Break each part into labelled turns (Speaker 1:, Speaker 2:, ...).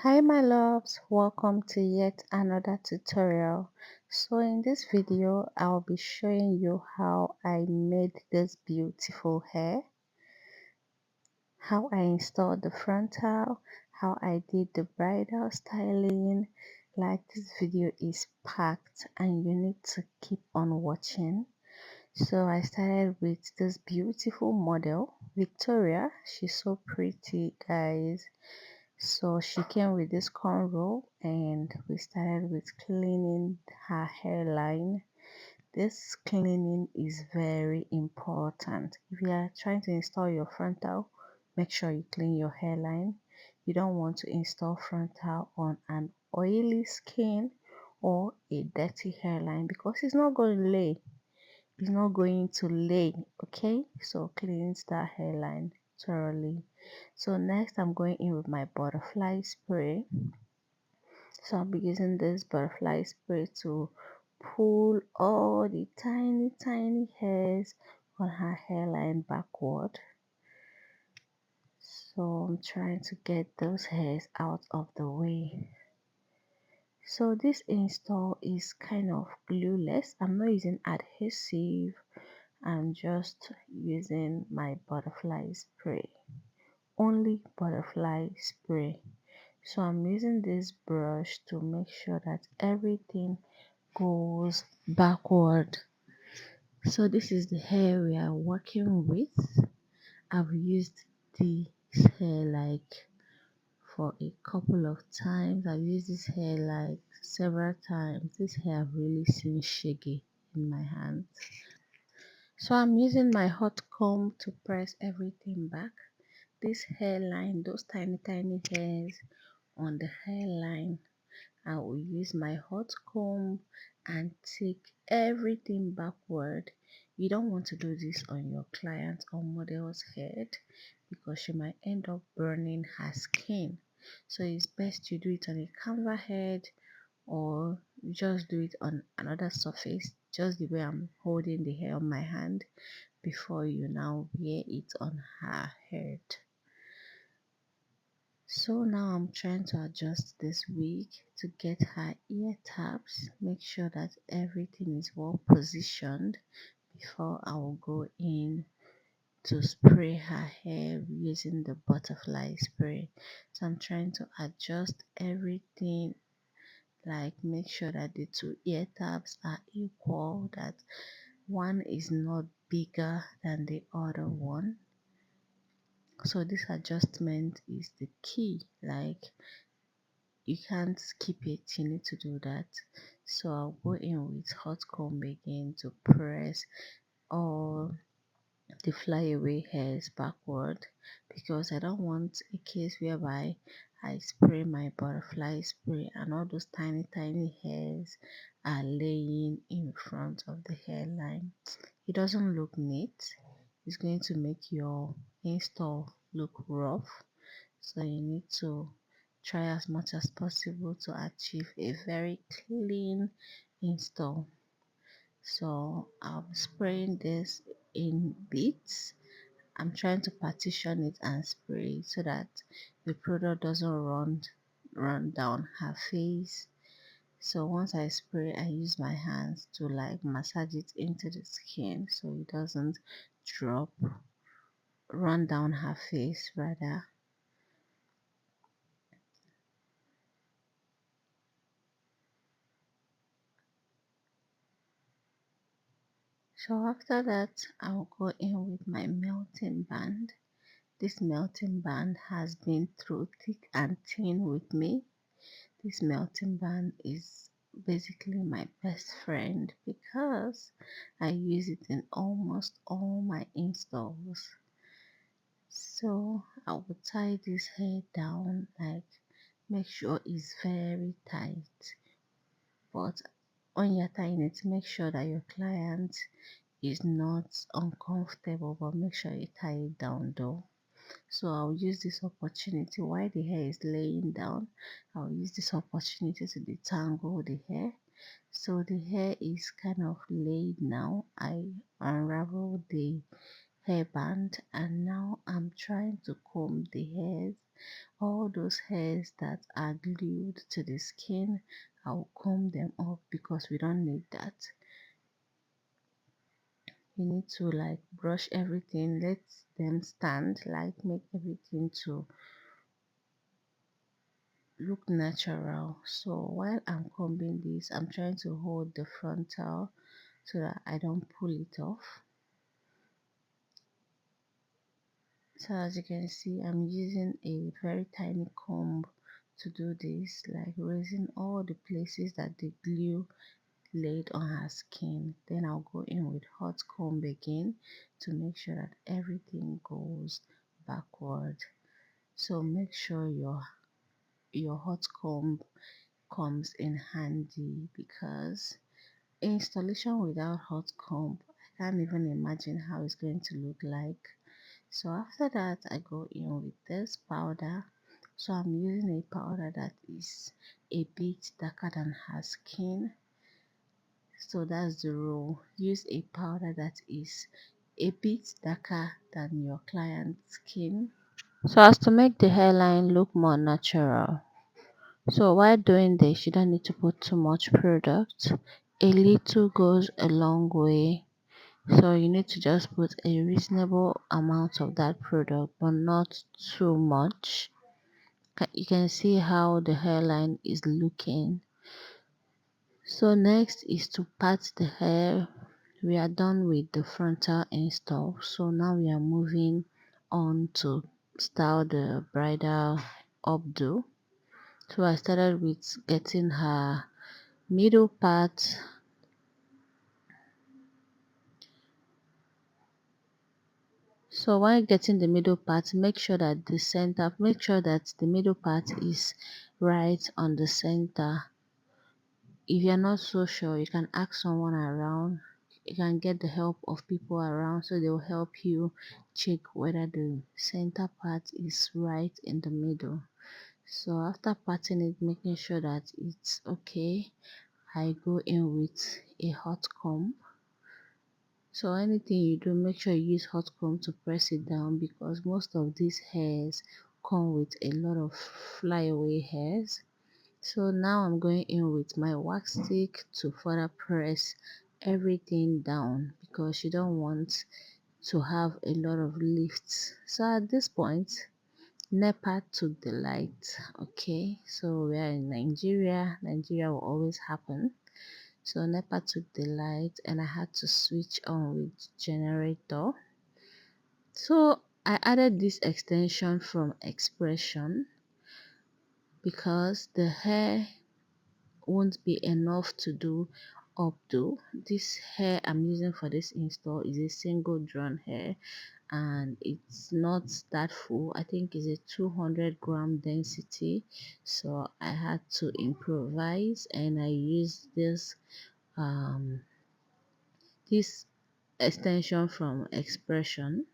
Speaker 1: Hi my loves, welcome to yet another tutorial. So in this video I'll be showing you how I made this beautiful hair, how I installed the frontal, how I did the bridal styling. Like, this video is packed and you need to keep on watching. So I started with this beautiful model, Victoria. She's so pretty, guys. So she came with this cornrow and we started with cleaning her hairline. This cleaning is very important. If you are trying to install your frontal, make sure you clean your hairline. You don't want to install frontal on an oily skin or a dirty hairline because it's not going to lay. It's not going to lay, okay? So cleanse that hairline thoroughly. So next I'm going in with my butterfly spray. So I'll be using this butterfly spray to pull all the tiny hairs on her hairline backward. So I'm trying to get those hairs out of the way. So this install is kind of glueless. I'm not using adhesive. I'm just using my butterfly spray. Only butterfly spray. So I'm using this brush to make sure that everything goes backward. So this is the hair we are working with. I've used this hair like for a couple of times. I've used this hair like several times. This hair I've really seen shaggy in my hands. So I'm using my hot comb to press everything back. This hairline, those tiny hairs on the hairline, I will use my hot comb and take everything backward. You don't want to do this on your client or model's head because she might end up burning her skin. So it's best you do it on a canva head or you just do it on another surface, just the way I'm holding the hair on my hand before you now wear it on her head. So now I'm trying to adjust this wig to get her ear tabs, make sure that everything is well positioned before I will go in to spray her hair using the butterfly spray. So I'm trying to adjust everything, like make sure that the two ear tabs are equal, that one is not bigger than the other one. So this adjustment is the key, like you can't skip it, you need to do that. So I'll go in with hot comb again to press all the flyaway hairs backward because I don't want a case whereby I spray my butterfly spray and all those tiny hairs are laying in front of the hairline. It doesn't look neat. It's going to make your install look rough. So you need to try as much as possible to achieve a very clean install. So I'm spraying this in bits. I'm trying to partition it and spray it so that the product doesn't run down her face. So once I spray, I use my hands to like massage it into the skin so it doesn't drop, run down her face rather. So after that, I'll go in with my melting band. This melting band has been through thick and thin with me. This melting band is basically my best friend because I use it in almost all my installs. So I will tie this hair down, like make sure it's very tight. But when you're tying it, make sure that your client is not uncomfortable, but make sure you tie it down though. So I'll use this opportunity while the hair is laying down. I'll use this opportunity to detangle the hair. So the hair is kind of laid now. I unravel the hairband and now I'm trying to comb the hairs All those hairs that are glued to the skin, I'll comb them off because we don't need that. You need to like brush everything, let them stand, like make everything to look natural. So while I'm combing this, I'm trying to hold the frontal so that I don't pull it off. So as you can see, I'm using a very tiny comb to do this, like raising all the places that the glue laid on her skin. Then I'll go in with hot comb again to make sure that everything goes backward. So make sure your hot comb comes in handy, because installation without hot comb, I can't even imagine how it's going to look like. So after that, I go in with this powder. So I'm using a powder that is a bit darker than her skin. So that's the rule. Use a powder that is a bit darker than your client's skin, so as to make the hairline look more natural. So while doing this, you don't need to put too much product. A little goes a long way. So you need to just put a reasonable amount of that product, but not too much. You can see how the hairline is looking. So next is to part the hair. We are done with the frontal install. So now we are moving on to style the bridal updo. So I started with getting her middle part. So while getting the middle part, make sure that the middle part is right on the center. If you're not so sure, you can ask someone around. You can get the help of people around, so they'll help you check whether the center part is right in the middle. So after parting it, making sure that it's okay, I go in with a hot comb. So anything you do, make sure you use hot comb to press it down, because most of these hairs come with a lot of flyaway hairs. So now I'm going in with my wax stick to further press everything down, because you don't want to have a lot of lifts. So at this point, NEPA took the light. Okay, so we are in Nigeria. Nigeria will always happen. So NEPA took the light and I had to switch on with generator. So I added this extension from Expression because the hair won't be enough to do updo. This hair I'm using for this install is a single drawn hair, and it's not that full. I think it's a 200-gram density, so I had to improvise and I used this extension from Expression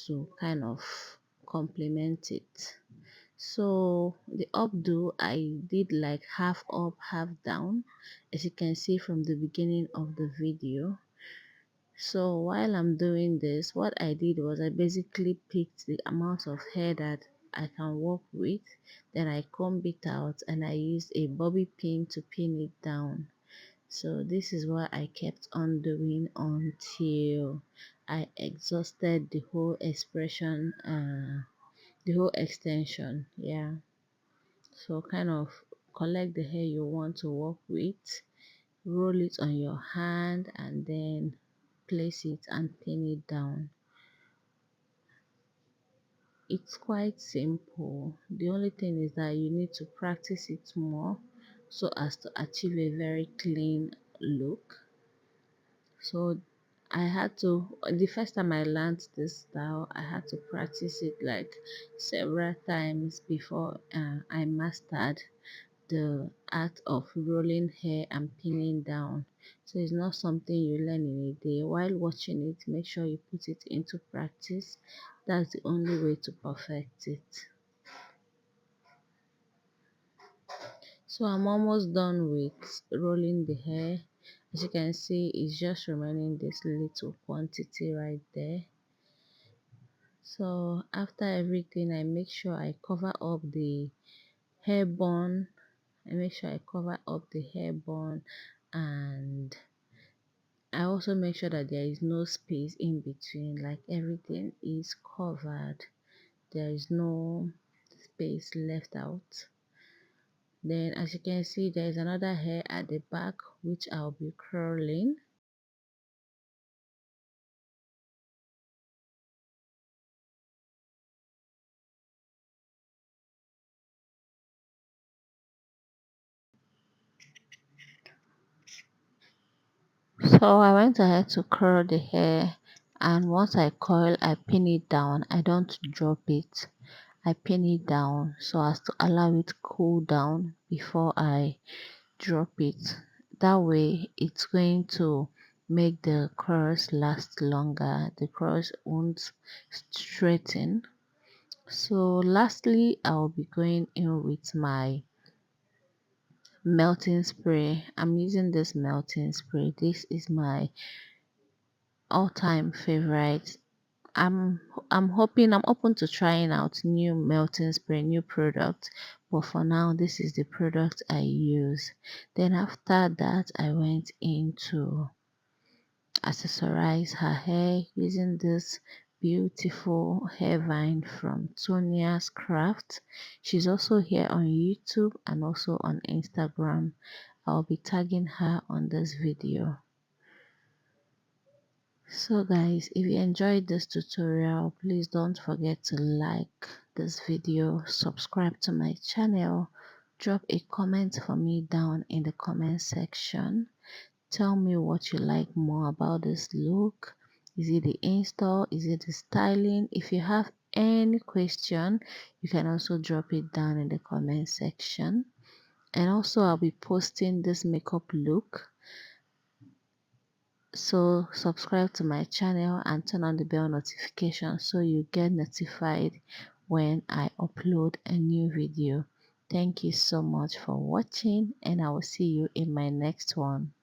Speaker 1: to kind of complement it. So the updo, I did like half up, half down, as you can see from the beginning of the video. So while I'm doing this, what I did was I basically picked the amount of hair that I can work with, then I comb it out and I used a bobby pin to pin it down. So this is what I kept on doing until I exhausted the whole extension. Yeah. So kind of collect the hair you want to work with, roll it on your hand and then place it and pin it down. It's quite simple. The only thing is that you need to practice it more so as to achieve a very clean look. So I had to, the first time I learned this style, I had to practice it like several times before I mastered the art of rolling hair and pinning down. So it's not something you learn in a day. While watching it, make sure you put it into practice. That's the only way to perfect it. So I'm almost done with rolling the hair. As you can see, it's just remaining this little quantity right there. So after everything, I make sure I cover up the hair bun. I make sure I cover up the hair bun, and I also make sure that there is no space in between, like everything is covered. There is no space left out. Then as you can see, there is another hair at the back which I'll be curling. So I went ahead to curl the hair, and once I coil, I pin it down. I don't drop it. I pin it down so as to allow it cool down before I drop it. That way it's going to make the curls last longer. The curls won't straighten. So lastly, I'll be going in with my melting spray. I'm using this melting spray. This is my all-time favorite. I'm hoping, I'm open to trying out new melting spray, new product, but for now this is the product I use. Then after that, I went into accessorize her hair using this beautiful hair vine from Tonia's Craft. She's also here on YouTube and also on Instagram. I'll be tagging her on this video. So guys, if you enjoyed this tutorial, please don't forget to like this video, subscribe to my channel, drop a comment for me down in the comment section. Tell me what you like more about this look. Is it the install? Is it the styling? If you have any question, you can also drop it down in the comment section. And also I'll be posting this makeup look, so subscribe to my channel and turn on the bell notification so you get notified when I upload a new video. Thank you so much for watching, and I will see you in my next one.